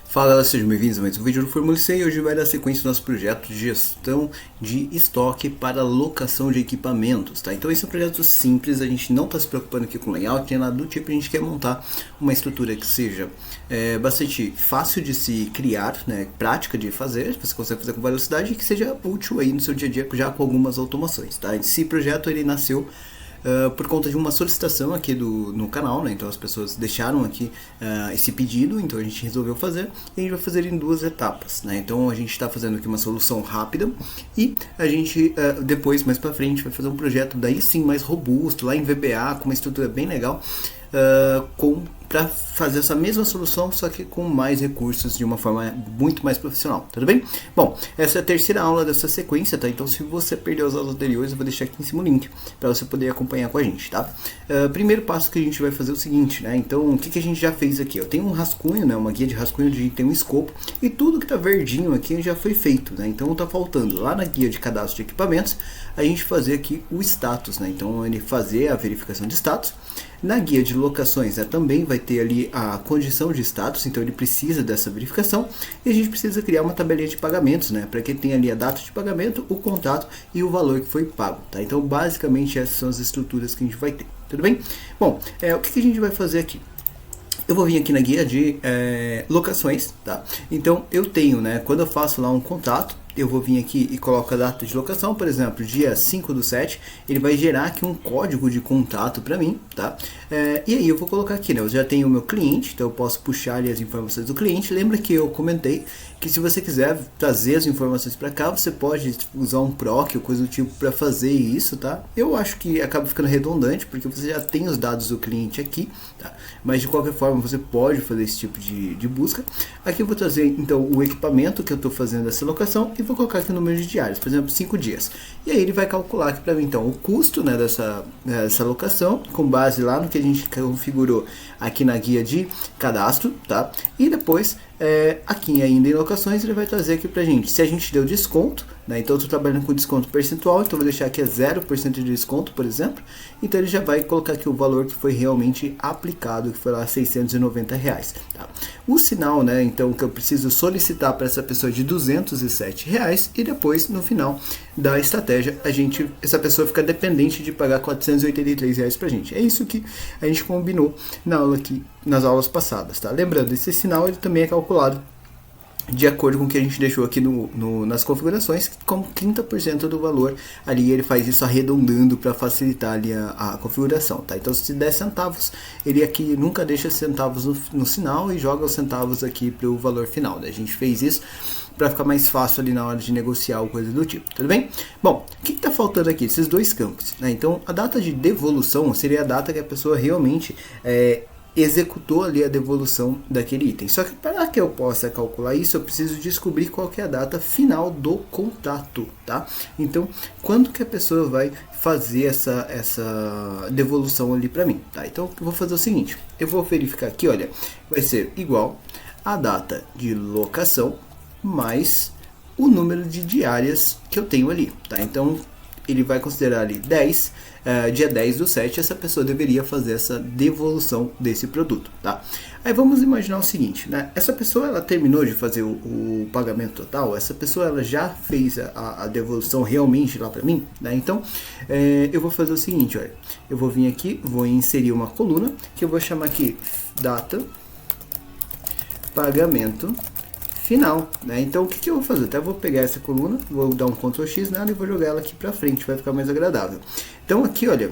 Fala galera, sejam bem-vindos a mais um vídeo do Fórmula C e hoje vai dar sequência do nosso projeto de gestão de estoque para locação de equipamentos, tá? Então esse é um projeto simples, a gente não está se preocupando aqui com layout, nem nada do tipo, a gente quer montar uma estrutura que seja bastante fácil de se criar, né, prática de fazer, você consegue fazer com velocidade e que seja útil aí no seu dia a dia já com algumas automações, tá? Esse projeto ele nasceu por conta de uma solicitação aqui no canal, né? Então as pessoas deixaram aqui esse pedido, então a gente resolveu fazer e a gente vai fazer em duas etapas, né? Então a gente está fazendo aqui uma solução rápida e a gente depois, mais para frente, vai fazer um projeto daí sim mais robusto, lá em VBA, com uma estrutura bem legal, para fazer essa mesma solução, só que com mais recursos de uma forma muito mais profissional, tudo bem? Bom, essa é a terceira aula dessa sequência, tá? Então se você perdeu as aulas anteriores, eu vou deixar aqui em cima o link para você poder acompanhar com a gente, tá? Primeiro passo que a gente vai fazer é o seguinte, né? Então o que a gente já fez aqui? Eu tenho um rascunho, né? Uma guia de rascunho onde a gente tem um escopo e tudo que tá verdinho aqui já foi feito, né? Então tá faltando lá na guia de cadastro de equipamentos a gente fazer aqui o status, né? Então ele fazer a verificação de status. Na guia de locações também vai ter ali a condição de status, então ele precisa dessa verificação e a gente precisa criar uma tabelinha de pagamentos, né, para que tenha ali a data de pagamento, o contato e o valor que foi pago, tá? Então basicamente essas são as estruturas que a gente vai ter, tudo bem? Bom, o que a gente vai fazer aqui? Eu vou vir aqui na guia de locações, tá? Então eu tenho, né, quando eu faço lá um contato, eu vou vir aqui e coloco a data de locação, por exemplo, dia 5/7, ele vai gerar aqui um código de contato para mim, tá? E aí eu vou colocar aqui, né? Eu já tenho o meu cliente, então eu posso puxar ali as informações do cliente. Lembra que eu comentei que se você quiser trazer as informações para cá, você pode usar um proc ou coisa do tipo para fazer isso, tá? Eu acho que acaba ficando redundante, porque você já tem os dados do cliente aqui, tá? Mas de qualquer forma você pode fazer esse tipo de busca. Aqui eu vou trazer então o equipamento que eu estou fazendo essa locação e vou colocar aqui o número de diários, por exemplo, 5 dias. E aí ele vai calcular aqui para mim então o custo, né, dessa locação, com base lá no que a gente configurou aqui na guia de cadastro, tá? E depois aqui ainda em locações ele vai trazer aqui pra gente se a gente deu desconto, né? Então eu estou trabalhando com desconto percentual, então vou deixar aqui 0% de desconto, por exemplo. Então ele já vai colocar aqui o valor que foi realmente aplicado, que foi lá R$690, tá? O sinal, né, então que eu preciso solicitar para essa pessoa de R$207 e depois no final da estratégia essa pessoa fica dependente de pagar R$483 pra gente. É isso que a gente combinou na aula aqui, nas aulas passadas, tá? Lembrando, esse sinal ele também é calculado de acordo com o que a gente deixou aqui nas configurações, com 30% do valor ali, ele faz isso arredondando para facilitar ali a configuração, tá? Então se der centavos, ele aqui nunca deixa centavos no sinal e joga os centavos aqui para o valor final, né? A gente fez isso para ficar mais fácil ali na hora de negociar ou coisa do tipo, tudo bem? Bom, o que está faltando aqui? Esses dois campos, né? Então a data de devolução seria a data que a pessoa realmente executou ali a devolução daquele item. Só que para que eu possa calcular isso, eu preciso descobrir qual que é a data final do contato, tá? Então, quando que a pessoa vai fazer essa devolução ali para mim, tá? Então, eu vou fazer o seguinte, eu vou verificar aqui, olha, vai ser igual a data de locação mais o número de diárias que eu tenho ali, tá? Então, ele vai considerar ali dia 10/7, essa pessoa deveria fazer essa devolução desse produto, tá? Aí vamos imaginar o seguinte, né? Essa pessoa, ela terminou de fazer o pagamento total, essa pessoa, ela já fez a devolução realmente lá para mim, né? Então, eu vou fazer o seguinte, olha, eu vou vir aqui, vou inserir uma coluna, que eu vou chamar aqui data, pagamento, final, né? Então o que eu vou fazer? Até vou pegar essa coluna, vou dar um Ctrl X nela e vou jogar ela aqui para frente, vai ficar mais agradável. Então aqui, olha,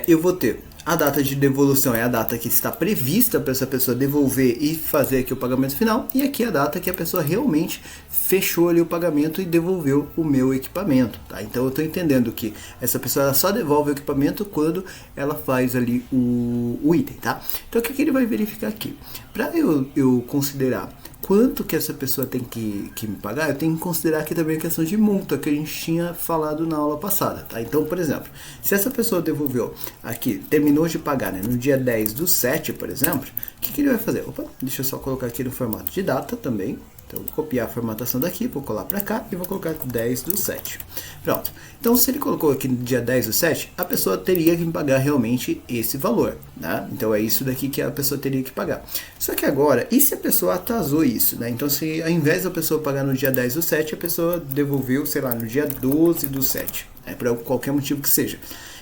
eu vou ter a data de devolução, é a data que está prevista para essa pessoa devolver e fazer aqui o pagamento final, e aqui a data que a pessoa realmente fechou ali o pagamento e devolveu o meu equipamento, tá? Então eu estou entendendo que essa pessoa ela só devolve o equipamento quando ela faz ali o item, tá? Então o que ele vai verificar aqui? Para eu considerar quanto que essa pessoa tem que me pagar, eu tenho que considerar aqui também a questão de multa que a gente tinha falado na aula passada, tá? Então, por exemplo, se essa pessoa devolveu aqui, terminou de pagar, né, no dia 10/7, por exemplo, o que ele vai fazer? Opa, deixa eu só colocar aqui no formato de data também, Então, vou copiar a formatação daqui, vou colar para cá e vou colocar 10/7. Pronto. Então, se ele colocou aqui no dia 10/7, a pessoa teria que pagar realmente esse valor, né? Então, é isso daqui que a pessoa teria que pagar. Só que agora, e se a pessoa atrasou isso, né? Então, se ao invés da pessoa pagar no dia 10/7, a pessoa devolveu, sei lá, no dia 12/7, né? Por qualquer motivo que seja.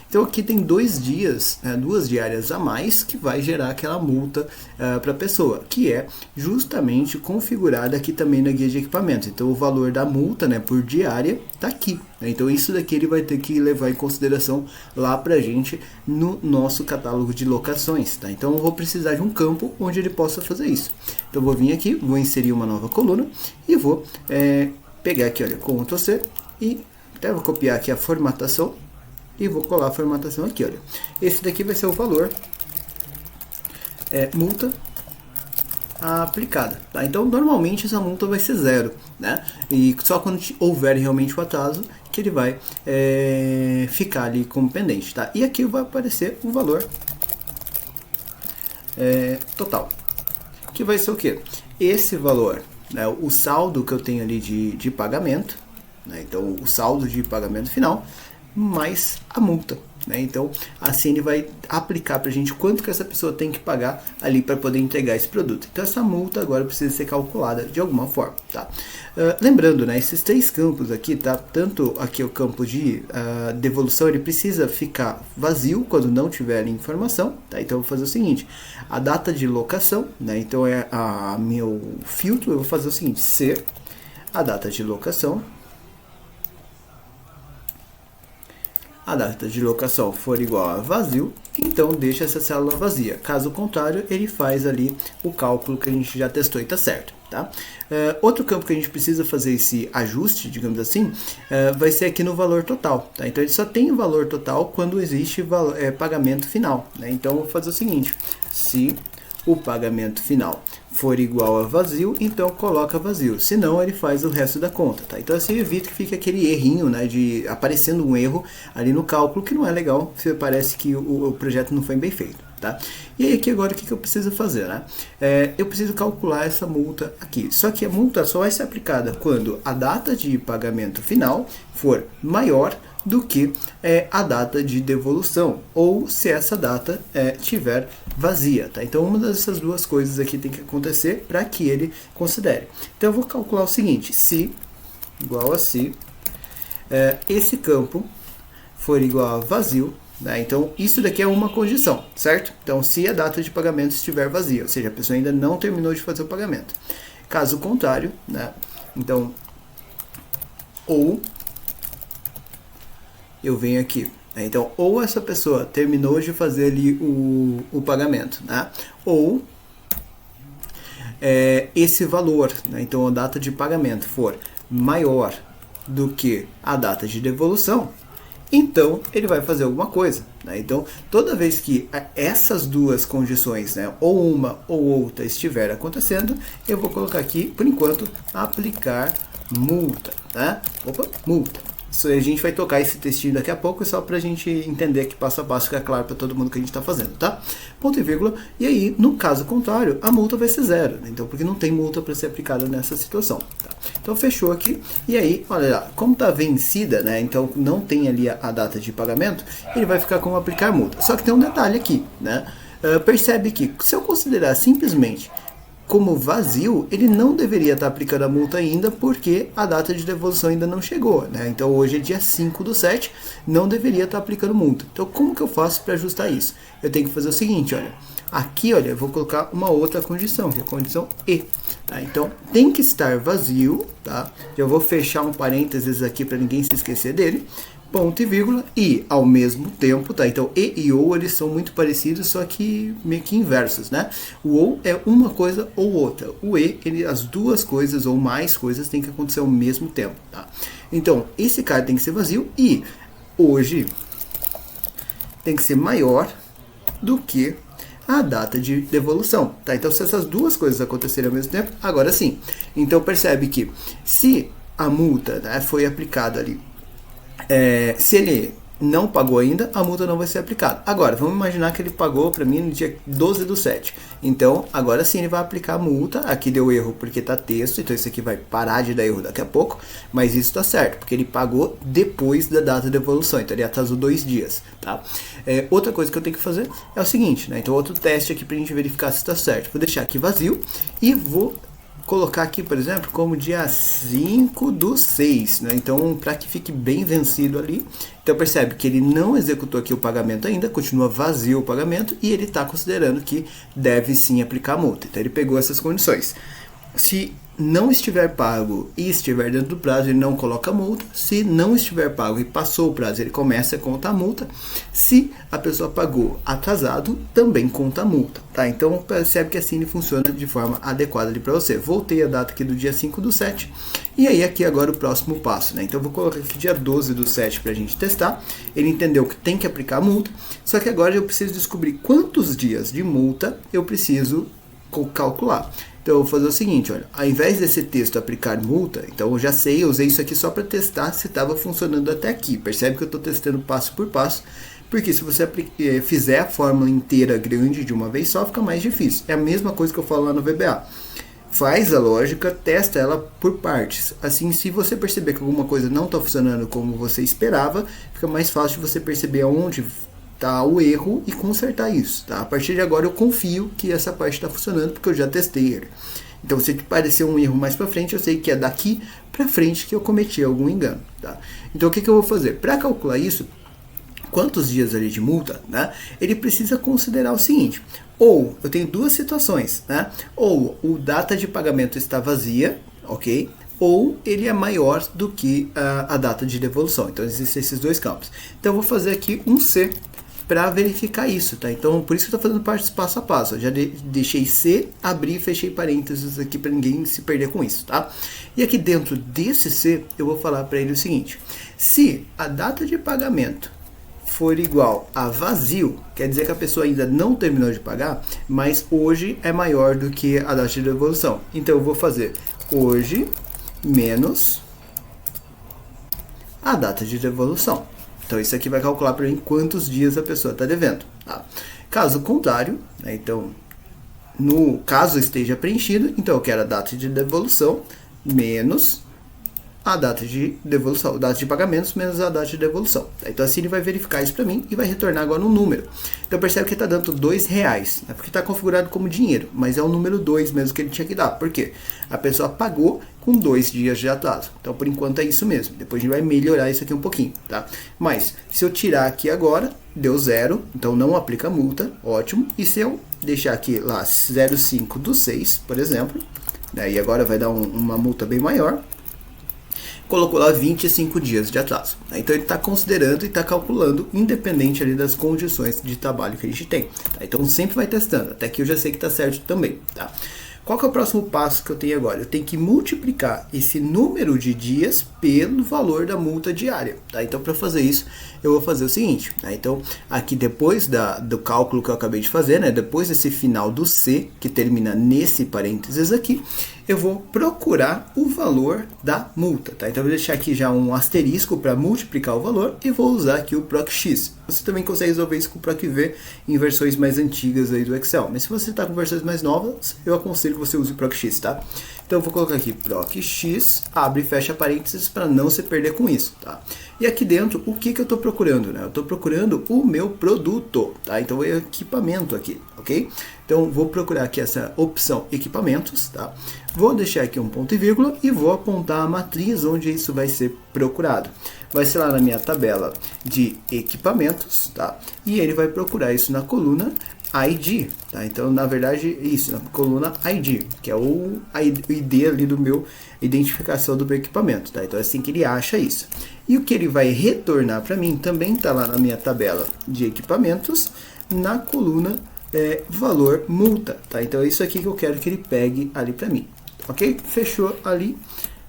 Então aqui tem 2 dias, 2 diárias a mais que vai gerar aquela multa para a pessoa, que é justamente configurada aqui também na guia de equipamentos. Então o valor da multa, né, por diária está aqui. Né? Então isso daqui ele vai ter que levar em consideração lá para a gente no nosso catálogo de locações. Tá? Então eu vou precisar de um campo onde ele possa fazer isso. Então eu vou vir aqui, vou inserir uma nova coluna e vou pegar aqui, olha, Ctrl C e até vou copiar aqui a formatação. E vou colar a formatação aqui, olha. Esse daqui vai ser o valor multa aplicada, tá? Então, normalmente essa multa vai ser 0, né? E só quando houver realmente o atraso que ele vai ficar ali como pendente, tá? E aqui vai aparecer o valor total, que vai ser o quê? Esse valor, né? O saldo que eu tenho ali de pagamento, né? Então, o saldo de pagamento final mais a multa, né? Então assim ele vai aplicar para a gente quanto que essa pessoa tem que pagar ali para poder entregar esse produto. Então essa multa agora precisa ser calculada de alguma forma, tá? Lembrando, né, esses 3 campos aqui, tá? Tanto aqui o campo de devolução, ele precisa ficar vazio quando não tiver informação, tá? Então eu vou fazer o seguinte, a data de locação, né? Então meu filtro, eu vou fazer o seguinte, se a data de locação for igual a vazio, então deixa essa célula vazia. Caso contrário, ele faz ali o cálculo que a gente já testou e está certo. Tá? Outro campo que a gente precisa fazer esse ajuste, digamos assim, vai ser aqui no valor total. Tá? Então ele só tem o valor total quando existe pagamento final. Né? Então eu vou fazer o seguinte, se o pagamento final for igual a vazio, então coloca vazio, senão ele faz o resto da conta, tá? Então assim evita que fique aquele errinho, né, de aparecendo um erro ali no cálculo, que não é legal, parece que o projeto não foi bem feito, tá? E aí aqui agora o que eu preciso fazer, né? Eu preciso calcular essa multa aqui, só que a multa só vai ser aplicada quando a data de pagamento final for maior do que a data de devolução, ou se essa data tiver vazia, tá? Então uma dessas duas coisas aqui tem que acontecer para que ele considere. Então eu vou calcular o seguinte, se igual a se esse campo for igual a vazio, né? Então isso daqui é uma condição, certo? Então se a data de pagamento estiver vazia, ou seja, a pessoa ainda não terminou de fazer o pagamento. Caso contrário, né? Então ou eu venho aqui, né? Então, ou essa pessoa terminou de fazer ali o pagamento, né? Ou esse valor, né? Então a data de pagamento for maior do que a data de devolução, então ele vai fazer alguma coisa, né? Então toda vez que essas duas condições, né, ou uma ou outra estiver acontecendo, eu vou colocar aqui, por enquanto, aplicar multa, né? Opa, multa. Isso a gente vai tocar esse textinho daqui a pouco, só para a gente entender que passo a passo fica claro para todo mundo que a gente está fazendo, tá? Ponto e vírgula. E aí, no caso contrário, a multa vai ser 0, né? Então, porque não tem multa para ser aplicada nessa situação, tá? Então, fechou aqui. E aí, olha lá, como está vencida, né? Então, não tem ali a data de pagamento, ele vai ficar como aplicar multa. Só que tem um detalhe aqui, né? Percebe que, se eu considerar simplesmente como vazio, ele não deveria estar aplicando a multa ainda, porque a data de devolução ainda não chegou, né? Então hoje é dia 5/7, não deveria estar aplicando multa. Então como que eu faço para ajustar isso? Eu tenho que fazer o seguinte, olha, aqui, olha, eu vou colocar uma outra condição, que é a condição E, tá? Então tem que estar vazio, tá? Eu vou fechar um parênteses aqui para ninguém se esquecer dele. Ponto e vírgula, e ao mesmo tempo, tá? Então, e ou, eles são muito parecidos, só que meio que inversos, né? O ou é uma coisa ou outra. O e, as duas coisas ou mais coisas têm que acontecer ao mesmo tempo, tá? Então, esse cara tem que ser vazio e hoje tem que ser maior do que a data de devolução, tá? Então, se essas duas coisas acontecerem ao mesmo tempo, agora sim. Então, percebe que se a multa, né, foi aplicada ali, se ele não pagou ainda, a multa não vai ser aplicada. Agora, vamos imaginar que ele pagou para mim no dia 12/7. Então, agora sim ele vai aplicar a multa. Aqui deu erro porque está texto, então isso aqui vai parar de dar erro daqui a pouco. Mas isso está certo, porque ele pagou depois da data de devolução. Então, ele atrasou 2 dias, tá? Outra coisa que eu tenho que fazer é o seguinte, né? Então, outro teste aqui para a gente verificar se está certo. Vou deixar aqui vazio e vou colocar aqui, por exemplo, como dia 5/6, né? Então, para que fique bem vencido ali. Então, percebe que ele não executou aqui o pagamento ainda, continua vazio o pagamento e ele está considerando que deve sim aplicar a multa. Então, ele pegou essas condições. Se não estiver pago e estiver dentro do prazo, ele não coloca multa. Se não estiver pago e passou o prazo, ele começa a contar a multa. Se a pessoa pagou atrasado, também conta a multa, tá? Então, percebe que assim ele funciona de forma adequada ali para você. Voltei a data aqui do dia 5/7. E aí, aqui agora o próximo passo, né? Então, eu vou colocar aqui dia 12/7 para a gente testar. Ele entendeu que tem que aplicar a multa. Só que agora eu preciso descobrir quantos dias de multa eu preciso calcular. Então, eu vou fazer o seguinte, olha, ao invés desse texto aplicar multa, então eu já sei, eu usei isso aqui só para testar se estava funcionando até aqui. Percebe que eu estou testando passo por passo, porque se você fizer a fórmula inteira grande de uma vez só, fica mais difícil. É a mesma coisa que eu falo lá no VBA. Faz a lógica, testa ela por partes. Assim, se você perceber que alguma coisa não está funcionando como você esperava, fica mais fácil de você perceber aonde tá o erro e consertar isso, tá? A partir de agora eu confio que essa parte está funcionando porque eu já testei ele. Então, se parecer um erro mais para frente, eu sei que é daqui para frente que eu cometi algum engano, tá? Então, o que eu vou fazer? Para calcular isso, quantos dias ali de multa, né? Ele precisa considerar o seguinte: ou eu tenho duas situações, né? Ou o data de pagamento está vazia, ok? Ou ele é maior do que a data de devolução. Então, existem esses dois campos. Então, eu vou fazer aqui um C para verificar isso, tá? Então, por isso que eu estou fazendo parte passo a passo. Eu já deixei C, abri e fechei parênteses aqui para ninguém se perder com isso, tá? E aqui dentro desse C, eu vou falar para ele o seguinte: se a data de pagamento for igual a vazio, quer dizer que a pessoa ainda não terminou de pagar, mas hoje é maior do que a data de devolução. Então, eu vou fazer hoje menos a data de devolução. Então, isso aqui vai calcular para mim quantos dias a pessoa está devendo, tá? Caso contrário, né, então, no caso esteja preenchido, então eu quero a data de devolução menos a data de devolução, data de pagamentos menos a data de devolução. Tá? Então, assim ele vai verificar isso para mim e vai retornar agora um número. Então, percebe que está dando R$2, né? Porque está configurado como dinheiro, mas é o número 2 mesmo que ele tinha que dar. Por quê? A pessoa pagou com 2 dias de atraso. Então, por enquanto é isso mesmo. Depois a gente vai melhorar isso aqui um pouquinho, tá? Mas, se eu tirar aqui agora, deu 0, então não aplica multa, ótimo. E se eu deixar aqui lá 05/6, por exemplo, né? E agora vai dar uma multa bem maior, colocou lá 25 dias de atraso. Então ele está considerando e está calculando, independente ali das condições de trabalho que a gente tem. Tá? Então sempre vai testando, até que eu já sei que está certo também. Tá? Qual que é o próximo passo que eu tenho agora? Eu tenho que multiplicar esse número de dias pelo valor da multa diária. Tá? Então, para fazer isso, eu vou fazer o seguinte. Tá? Então, aqui depois do cálculo que eu acabei de fazer, né? Depois desse final do C, que termina nesse parênteses aqui, eu vou procurar o valor da multa. Tá? Então, eu vou deixar aqui já um asterisco para multiplicar o valor e vou usar aqui o PROC-X. Você também consegue resolver isso com o PROC-V em versões mais antigas aí do Excel. Mas se você está com versões mais novas, eu aconselho que você use o PROC-X, tá? Então, eu vou colocar aqui PROC-X, abre e fecha parênteses para não se perder com isso, tá? E aqui dentro, o que eu estou procurando, né? Eu estou procurando o meu produto, tá? Então, é equipamento aqui, ok? Então, vou procurar aqui essa opção equipamentos, tá? Vou deixar aqui um ponto e vírgula e vou apontar a matriz onde isso vai ser procurado. Vai ser lá na minha tabela de equipamentos, tá? E ele vai procurar isso na coluna ID, tá? Então, na verdade, isso, na coluna ID, que é o ID ali do meu identificação do meu equipamento, tá? Então, é assim que ele acha isso. E o que ele vai retornar para mim também está lá na minha tabela de equipamentos, na coluna valor multa, tá? Então, é isso aqui que eu quero que ele pegue ali para mim, ok? Fechou ali.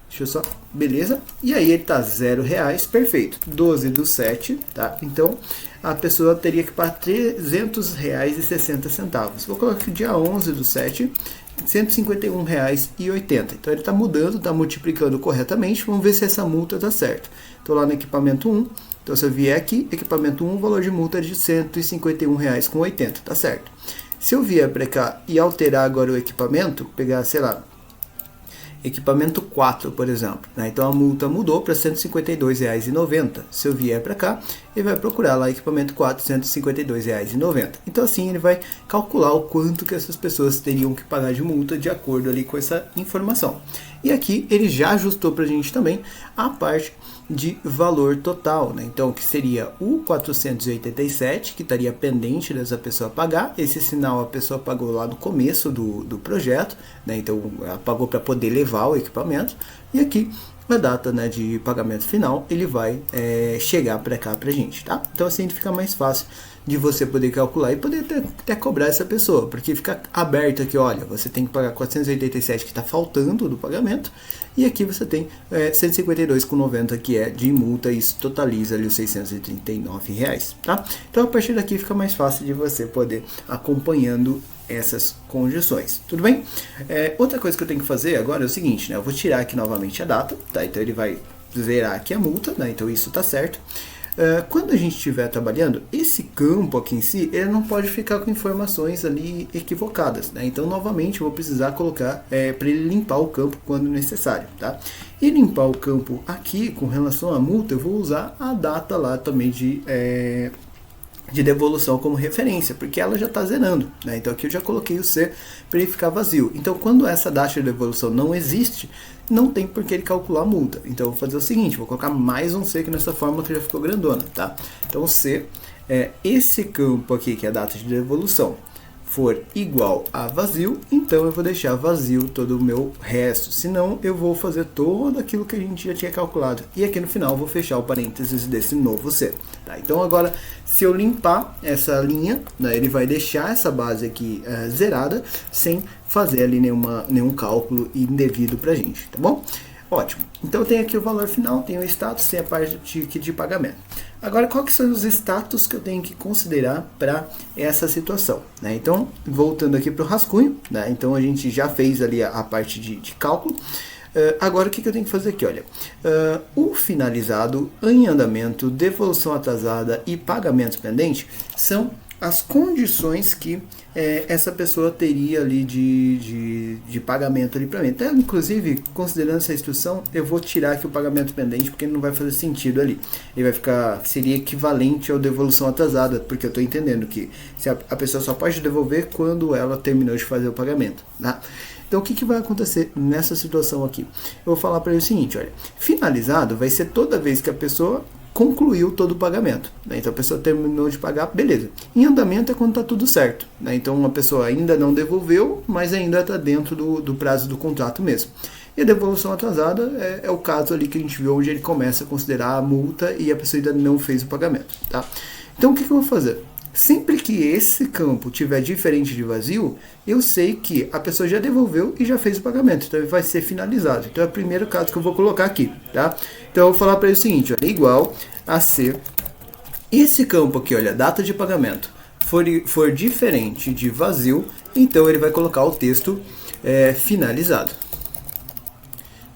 Deixa eu só, beleza? E aí ele tá R$0, perfeito. 12/7, tá? Então a pessoa teria que pagar R$300,60. Vou colocar aqui dia 11/7, R$151,80. Então ele tá mudando, tá multiplicando corretamente. Vamos ver se essa multa tá certa. Tô lá no equipamento 1, Então se eu vier aqui, equipamento 1, valor de multa é de R$ 151,80, tá certo. Se eu vier para cá e alterar agora o equipamento, pegar, sei lá, equipamento 4, por exemplo, né? Então a multa mudou para R$ 152,90. Se eu vier para cá, ele vai procurar lá equipamento 4, R$ 152,90. Então assim ele vai calcular o quanto que essas pessoas teriam que pagar de multa de acordo ali com essa informação. E aqui ele já ajustou para a gente também a parte de valor total, né? Então que seria o 487 que estaria pendente dessa pessoa pagar. Esse sinal a pessoa pagou lá no começo do projeto, né? Então ela pagou para poder levar o equipamento, e aqui a data, né, de pagamento final ele vai chegar para cá para a gente, tá? Então assim fica mais fácil de você poder calcular e poder até cobrar essa pessoa, porque fica aberto aqui, olha, você tem que pagar 487 que está faltando do pagamento, e aqui você tem 152,90 que é de multa, e isso totaliza ali os R$639, tá? Então a partir daqui fica mais fácil de você poder acompanhando essas condições, tudo bem? Outra coisa que eu tenho que fazer agora é o seguinte, né? Eu vou tirar aqui novamente a data, tá? Então ele vai zerar aqui a multa, né? Então isso tá certo. Quando a gente estiver trabalhando, esse campo aqui em si, ele não pode ficar com informações ali equivocadas, né? Então novamente eu vou precisar colocar para ele limpar o campo quando necessário, tá? E limpar o campo aqui com relação à multa, eu vou usar a data lá também de devolução como referência, porque ela já está zerando, né? Então aqui eu já coloquei o C para ele ficar vazio. Então quando essa data de devolução não existe, não tem por que ele calcular a multa. Então eu vou fazer o seguinte, vou colocar mais um C aqui nessa fórmula que já ficou grandona, tá? Então C é esse campo aqui, que é a data de devolução, for igual a vazio, então eu vou deixar vazio todo o meu resto, senão eu vou fazer todo aquilo que a gente já tinha calculado, e aqui no final eu vou fechar o parênteses desse novo C, tá? Então agora, se eu limpar essa linha, né, ele vai deixar essa base aqui zerada, sem fazer ali nenhum cálculo indevido pra gente, tá bom? Ótimo, então tem aqui o valor final, tem o status, tem a parte de pagamento. Agora, quais são os status que eu tenho que considerar para essa situação, né? Então, voltando aqui para o rascunho, né? Então a gente já fez ali a parte de cálculo. Agora o que eu tenho que fazer aqui? Olha, o finalizado, em andamento, devolução atrasada e pagamento pendente são as condições que essa pessoa teria ali de pagamento ali para mim. Então, inclusive, considerando essa instrução, eu vou tirar aqui o pagamento pendente, porque não vai fazer sentido ali. Ele vai ficar, seria equivalente ao devolução atrasada, porque eu estou entendendo que a pessoa só pode devolver quando ela terminou de fazer o pagamento, tá? Então, o que vai acontecer nessa situação aqui? Eu vou falar para ele o seguinte, olha, finalizado vai ser toda vez que a pessoa concluiu todo o pagamento, né? Então a pessoa terminou de pagar, beleza. Em andamento é quando está tudo certo, né? Então a pessoa ainda não devolveu, mas ainda está dentro do prazo do contrato mesmo. E a devolução atrasada é o caso ali que a gente viu, onde ele começa a considerar a multa e a pessoa ainda não fez o pagamento, tá? Então o que eu vou fazer? Sempre que esse campo tiver diferente de vazio, eu sei que a pessoa já devolveu e já fez o pagamento, então ele vai ser finalizado. Então é o primeiro caso que eu vou colocar aqui, tá? Então eu vou falar para ele o seguinte, olha, igual a ser esse campo aqui, olha, data de pagamento, for diferente de vazio, então ele vai colocar o texto finalizado.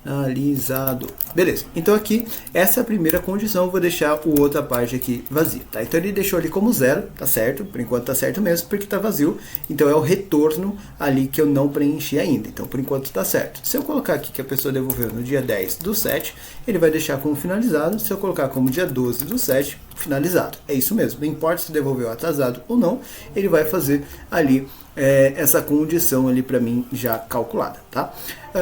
Finalizado. Beleza, então aqui, essa é a primeira condição, eu vou deixar a outra parte aqui vazia, tá? Então ele deixou ali como zero, tá certo? Por enquanto tá certo mesmo, porque tá vazio, então é o retorno ali que eu não preenchi ainda, então por enquanto tá certo. Se eu colocar aqui que a pessoa devolveu no dia 10/7, ele vai deixar como finalizado. Se eu colocar como dia 12/7, finalizado. É isso mesmo, não importa se devolveu atrasado ou não, ele vai fazer ali essa condição ali para mim já calculada, tá?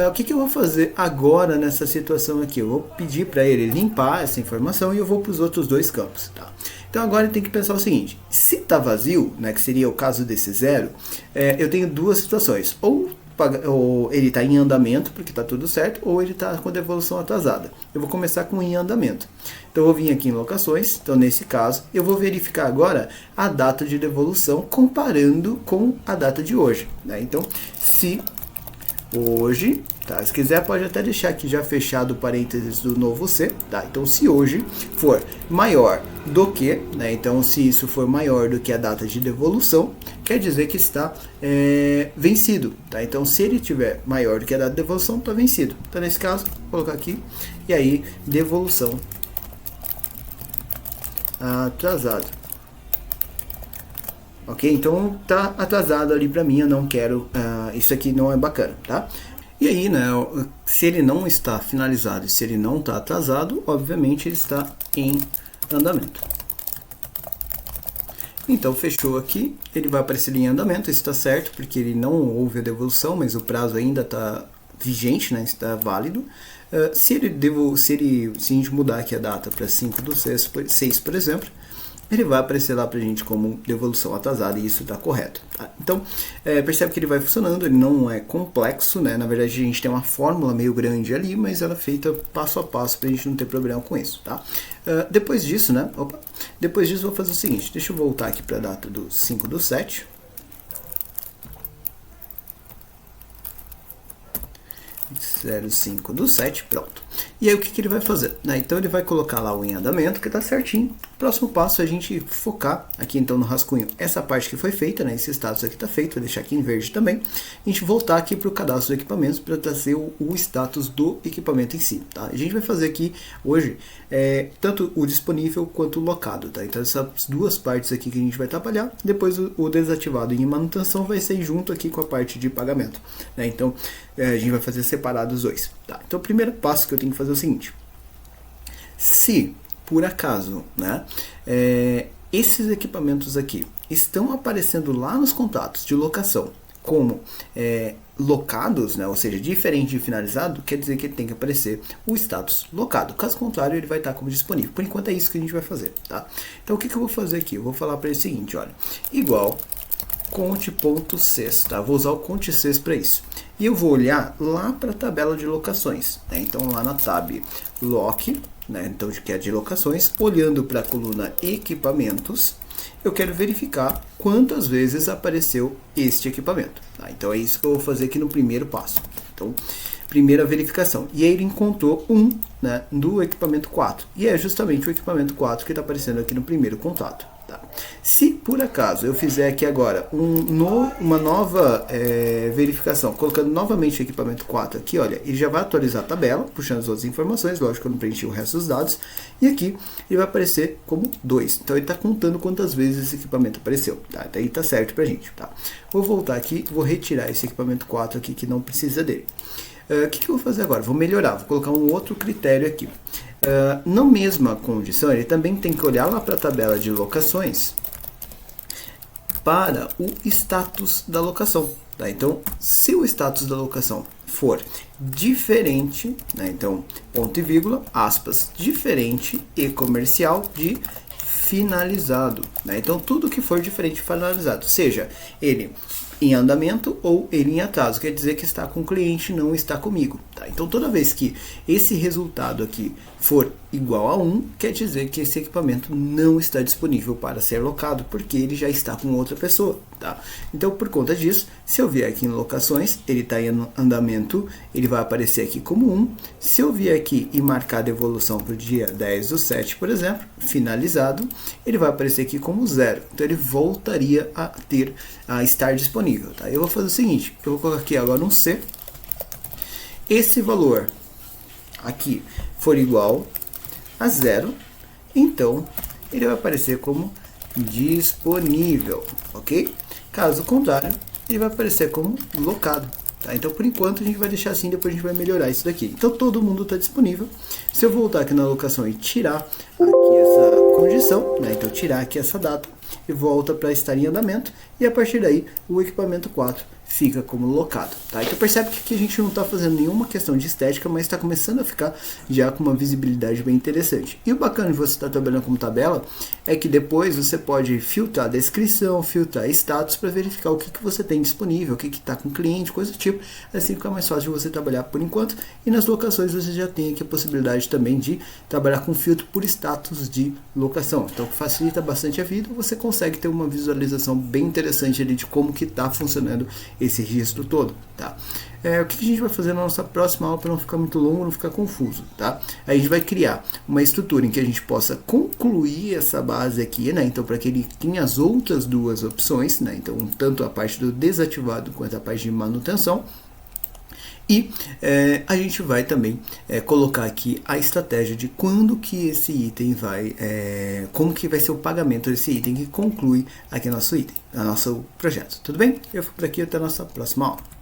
O que eu vou fazer agora nessa situação aqui? Eu vou pedir para ele limpar essa informação e eu vou para os outros dois campos, tá? Então agora ele tem que pensar o seguinte, se está vazio, né, que seria o caso desse zero, eu tenho duas situações, ou ele está em andamento, porque está tudo certo, ou ele está com devolução atrasada. Eu vou começar com em andamento. Então eu vou vir aqui em locações, então nesse caso eu vou verificar agora a data de devolução comparando com a data de hoje, né? Então se hoje, tá? Se quiser pode até deixar aqui já fechado o parênteses do novo C, tá? Então se hoje for maior do que, né? Então se isso for maior do que a data de devolução, quer dizer que está vencido, tá? Então se ele tiver maior do que a data de devolução, está vencido. Então nesse caso, vou colocar aqui, e aí devolução atrasado. Ok? Então tá atrasado ali para mim, eu não quero, isso aqui não é bacana, tá? E aí, né, se ele não está finalizado e se ele não está atrasado, obviamente ele está em andamento. Então fechou aqui, ele vai aparecer em andamento, isso está certo, porque ele não houve a devolução, mas o prazo ainda está vigente, né, está válido. Se a gente mudar aqui a data para 5/6, por exemplo, ele vai aparecer lá pra gente como devolução atrasada e isso está correto. Tá? Então, percebe que ele vai funcionando, ele não é complexo, né? Na verdade, a gente tem uma fórmula meio grande ali, mas ela é feita passo a passo para a gente não ter problema com isso. Tá? Depois disso, né? Depois disso, eu vou fazer o seguinte, deixa eu voltar aqui para a data do 5/7. Zero 05/7, pronto. E aí o que ele vai fazer? Então ele vai colocar lá o em andamento, que está certinho. Próximo passo é a gente focar aqui então no rascunho essa parte que foi feita, né? Esse status aqui está feito, vou deixar aqui em verde também. A gente voltar aqui para o cadastro do equipamento para trazer o status do equipamento em si. Tá? A gente vai fazer aqui hoje tanto o disponível quanto o locado. Tá? Então essas duas partes aqui que a gente vai trabalhar, depois o desativado em manutenção vai ser junto aqui com a parte de pagamento. Né? Então a gente vai fazer separado os dois. Tá? Então o primeiro passo que eu tenho que fazer é o seguinte: se por acaso, né, esses equipamentos aqui estão aparecendo lá nos contratos de locação como locados, né, ou seja, diferente de finalizado, quer dizer que ele tem que aparecer o status locado. Caso contrário, ele vai estar como disponível. Por enquanto é isso que a gente vai fazer. Tá? Então o que eu vou fazer aqui? Eu vou falar para ele o seguinte, olha, igual conte.sys, tá? Vou usar o conte.sys para isso. E eu vou olhar lá para a tabela de locações, né? Então lá na tab lock, né? Então que é de locações, olhando para a coluna equipamentos, eu quero verificar quantas vezes apareceu este equipamento. Tá? Então é isso que eu vou fazer aqui no primeiro passo. Então, primeira verificação. E aí ele encontrou né, do equipamento 4. E é justamente o equipamento 4 que está aparecendo aqui no primeiro contato. Tá? Se por acaso eu fizer aqui agora uma nova verificação, colocando novamente o equipamento 4 aqui, olha, ele já vai atualizar a tabela, puxando as outras informações, lógico que eu não preenchi o resto dos dados, e aqui ele vai aparecer como 2. Então ele está contando quantas vezes esse equipamento apareceu. Tá? Daí está certo pra gente. Tá? Vou voltar aqui, vou retirar esse equipamento 4 aqui que não precisa dele. O que eu vou fazer agora? Vou melhorar, vou colocar um outro critério aqui. Na mesma condição, ele também tem que olhar lá para a tabela de locações para o status da locação. Tá? Então, se o status da locação for diferente, né? Então, ponto e vírgula, aspas, diferente e comercial de finalizado. Né? Então, tudo que for diferente de finalizado, seja ele em andamento ou ele em atraso, quer dizer que está com o cliente, não está comigo. Tá? Então toda vez que esse resultado aqui for igual a 1, quer dizer que esse equipamento não está disponível para ser locado, porque ele já está com outra pessoa. Tá? Então por conta disso, se eu vier aqui em locações, ele está em andamento, ele vai aparecer aqui como 1. Se eu vier aqui e marcar a devolução para o dia 10/7, por exemplo, finalizado, ele vai aparecer aqui como 0. Então ele voltaria a estar disponível. Tá? Eu vou fazer o seguinte, eu vou colocar aqui agora um C. Esse valor aqui for igual a 0, então ele vai aparecer como disponível, ok? Caso contrário, ele vai aparecer como locado. Tá? Então, por enquanto, a gente vai deixar assim, depois a gente vai melhorar isso daqui. Então, todo mundo está disponível. Se eu voltar aqui na locação e tirar aqui essa condição, né? Então tirar aqui essa data e volta para estar em andamento, e a partir daí o equipamento 4 fica como locado. Tá? Então percebe que aqui a gente não está fazendo nenhuma questão de estética, mas está começando a ficar já com uma visibilidade bem interessante. E o bacana de você estar trabalhando como tabela é que depois você pode filtrar a descrição, filtrar status para verificar o que você tem disponível, o que está com o cliente, coisa do tipo. Assim fica mais fácil de você trabalhar por enquanto. E nas locações você já tem aqui a possibilidade também de trabalhar com filtro por status de locação. Então facilita bastante a vida, você consegue ter uma visualização bem interessante ali de como que está funcionando esse registro todo, tá? O que a gente vai fazer na nossa próxima aula para não ficar muito longo, não ficar confuso, tá? A gente vai criar uma estrutura em que a gente possa concluir essa base aqui, né? Então, para que ele tenha as outras duas opções, né? Então, tanto a parte do desativado quanto a parte de manutenção. E a gente vai também colocar aqui a estratégia de quando que esse item vai, como que vai ser o pagamento desse item que conclui aqui nosso item, nosso projeto. Tudo bem? Eu fico por aqui, até a nossa próxima aula.